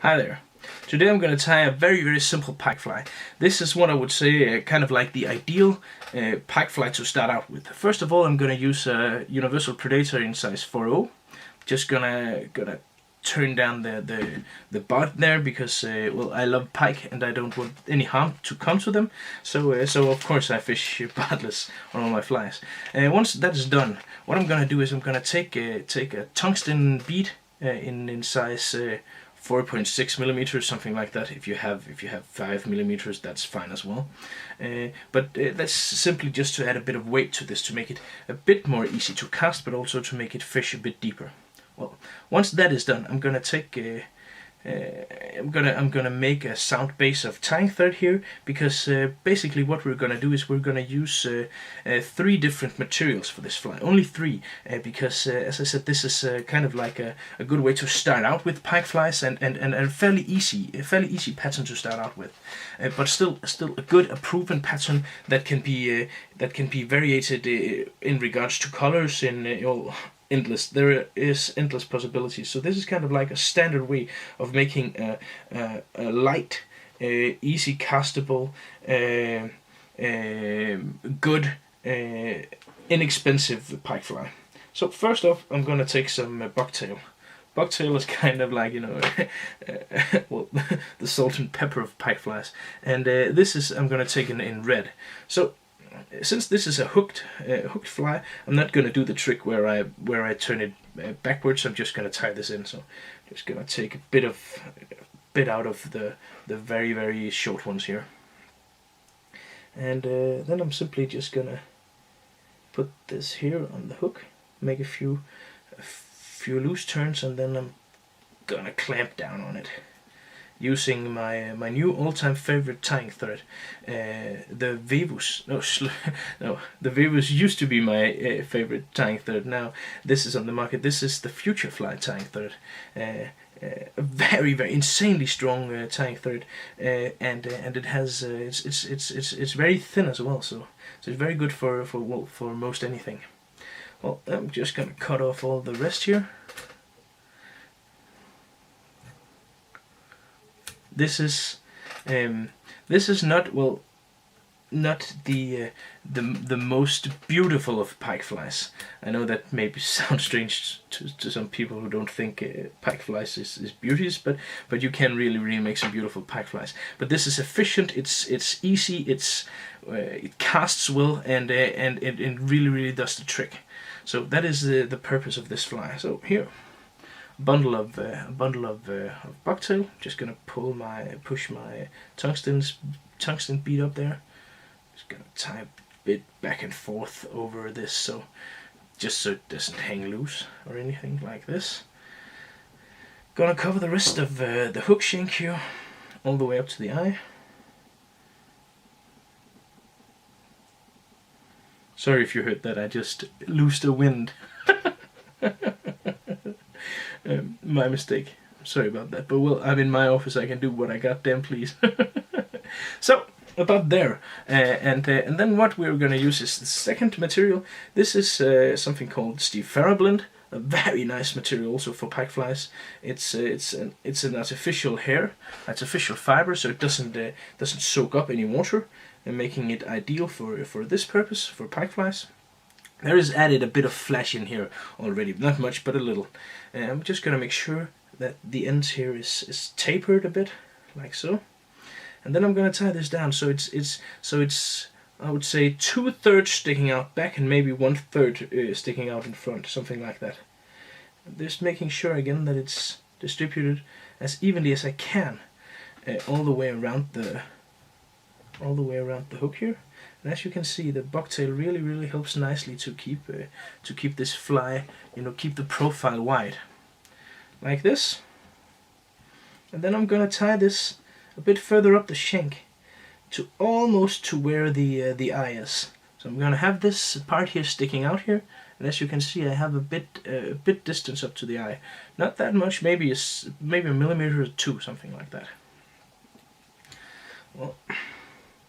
Hi there. Today I'm going to tie a very simple pike fly. This is what I would say kind of like the ideal pike fly to start out with. First of all, I'm going to use a universal predator in size 4.0. Just gonna turn down the butt there because well, I love pike and I don't want any harm to come to them. So of course I fish bottless on all my flies. Once that is done, what I'm gonna do is I'm gonna take a tungsten bead in size 4.6 millimeters, something like that. If you have 5 millimeters, that's fine as well. But that's simply just to add a bit of weight to this, to make it a bit more easy to cast, but also to make it fish a bit deeper. Well, once that is done, I'm gonna take I'm gonna make a sound base of tying thread here, because basically what we're gonna do is we're gonna use 3 different materials for this fly. Only 3, because as I said, this is kind of like a good way to start out with pike flies, and a fairly easy pattern to start out with, but still a good, a proven pattern that can be variated in regards to colors in endless. There is endless possibilities. So this is kind of like a standard way of making a light, easy castable, good, inexpensive pike fly. So first off, I'm gonna take some bucktail. Bucktail is kind of like, you know, well, the salt and pepper of pike flies, and this is, I'm gonna take in red. So since this is a hooked fly, I'm not going to do the trick where I turn it backwards. I'm just going to tie this in. So just going to take a bit out of the very short ones here, and then I'm simply just going to put this here on the hook, make a few loose turns, and then I'm going to clamp down on it using my new all-time favorite tying thread, the Vevus. No, the Vevus used to be my favorite tying thread. Now this is on the market. This is the Future Fly tying thread. A very insanely strong tying thread, and it has it's very thin as well. So it's very good for most anything. Well, I'm just gonna cut off all the rest here. This is not, well, not the most beautiful of pike flies. I know that maybe sounds strange to some people who don't think pike flies is beauties, but you can really make some beautiful pike flies. But this is efficient. It's easy. It casts well, and it really does the trick. So that is the purpose of this fly. So here, a bundle of bucktail. Just gonna push my tungsten bead up there. Just gonna tie a bit back and forth over this, so it doesn't hang loose or anything like this. Gonna cover the rest of the hook shank here all the way up to the eye. Sorry if you heard that. I just loosed the wind. My mistake. Sorry about that. But well, I'm in my office. I can do what I goddamn please. So about there, and then what we're gonna use is the second material. This is something called Steve Farrar blend. A very nice material also for pike flies. It's an artificial hair, artificial fiber, so it doesn't soak up any water, and making it ideal for this purpose, for pike flies. There is added a bit of flash in here already, not much, but a little. I'm just gonna make sure that the ends here is tapered a bit, like so. And then I'm gonna tie this down so it's I would say 2/3 sticking out back and maybe 1/3 sticking out in front, something like that. Just making sure again that it's distributed as evenly as I can all the way around the hook here. And as you can see, the bucktail really helps nicely to keep this fly, you know, keep the profile wide, like this. And then I'm gonna tie this a bit further up the shank, to almost to where the eye is. So I'm gonna have this part here sticking out here, and as you can see, I have a bit distance up to the eye. Not that much, maybe a millimeter or 2, something like that. Well,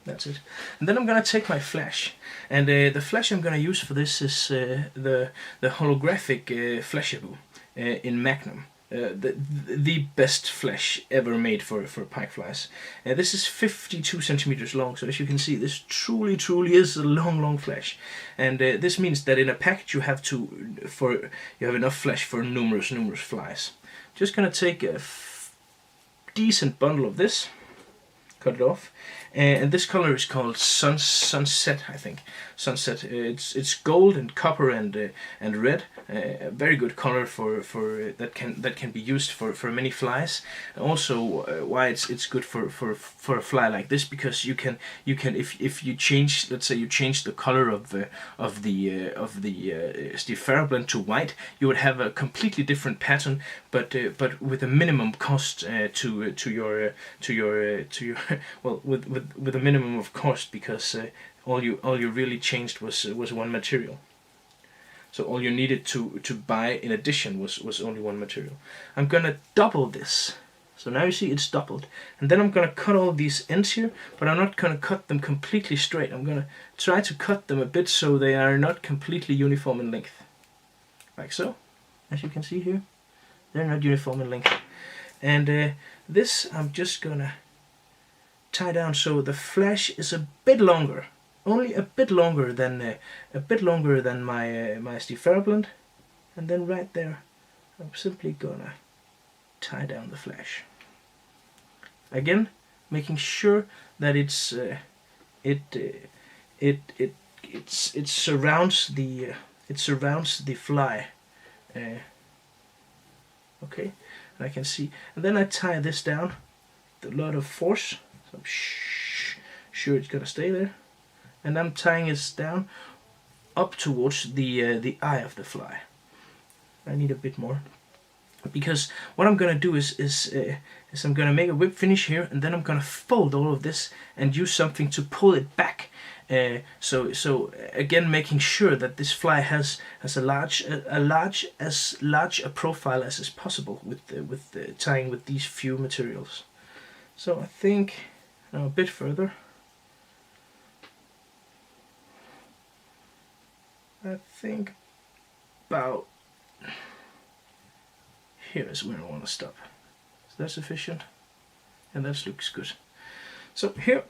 that's it. And then I'm gonna take my flash, and the flash I'm gonna use for this is the holographic Flashaboo in Magnum. the best flesh ever made for pike flies. This is 52 centimeters long, so as you can see, this truly is a long flesh, and this means that in a package you have enough flesh for numerous flies. Just gonna take a decent bundle of this, cut it off, and this color is called sunset, I think. Sunset. It's gold and copper and red. A very good color for that can be used for many flies. Also, why it's good for a fly like this, because you can if you change, let's say you change the color of the Stiphorablend to white, you would have a completely different pattern, but with a minimum cost to your well, with a minimum of cost, because all you really changed was one material. So all you needed to buy in addition was only one material. I'm gonna double this. So now you see it's doubled. And then I'm gonna cut all these ends here, but I'm not gonna cut them completely straight. I'm gonna try to cut them a bit so they are not completely uniform in length. Like so. As you can see here, they're not uniform in length. And this I'm just gonna tie down so the flash is a bit longer. Only a bit longer than my Stiphorablend, and then right there, I'm simply gonna tie down the flash. Again, making sure that it surrounds the fly. Okay, and I can see, and then I tie this down with a lot of force. So I'm sure it's gonna stay there. And I'm tying it down up towards the eye of the fly. I need a bit more, because what I'm gonna do is I'm gonna make a whip finish here, and then I'm gonna fold all of this and use something to pull it back. So again, making sure that this fly has as large a profile as is possible with tying with these few materials. So I think a bit further. I think about here is where I want to stop. Is that sufficient? And that looks good. So here,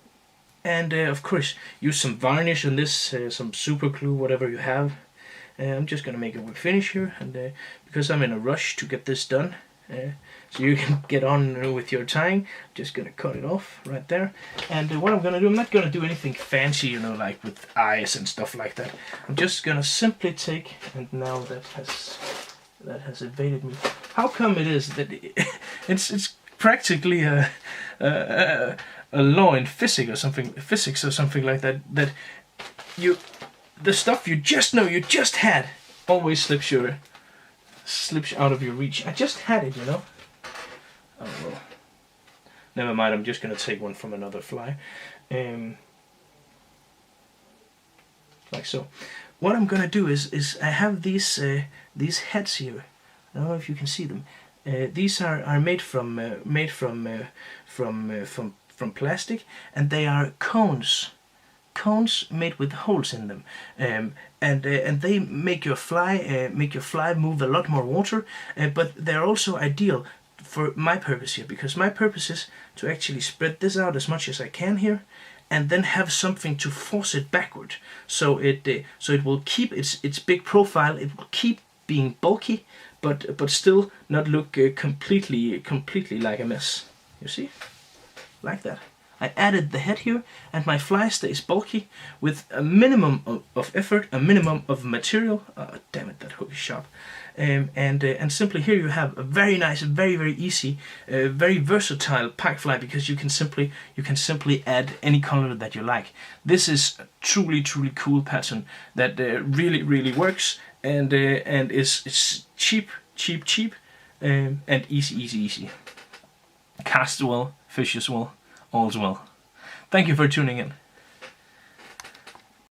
and of course use some varnish on this, some super glue, whatever you have. I'm just gonna make a whip finish here, and because I'm in a rush to get this done, so you can get on with your tying, I'm just gonna cut it off right there. And what I'm gonna do, I'm not gonna do anything fancy, you know, like with eyes and stuff like that. I'm just gonna simply take, and now that has evaded me. How come it is that it's practically a law in physics or something like that, that the stuff you just had always slips out of your reach. I just had it, you know. Oh well. Never mind, I'm just gonna take one from another fly. Like so. What I'm gonna do is I have these heads here. I don't know if you can see them. These are made from plastic, and they are cones made with holes in them, and they make your fly move a lot more water, but they're also ideal for my purpose here, because my purpose is to actually spread this out as much as I can here, and then have something to force it backward, so it will keep its big profile. It will keep being bulky, but still not look completely like a mess. You see, like that. I added the head here, and my fly stays bulky with a minimum of effort, a minimum of material. Damn it, that hook is sharp. And simply here you have a very nice, very easy, very versatile pike fly, because you can simply add any color that you like. This is a truly cool pattern that really works, and is cheap, and easy. Cast well, fishes well. All's well. Thank you for tuning in.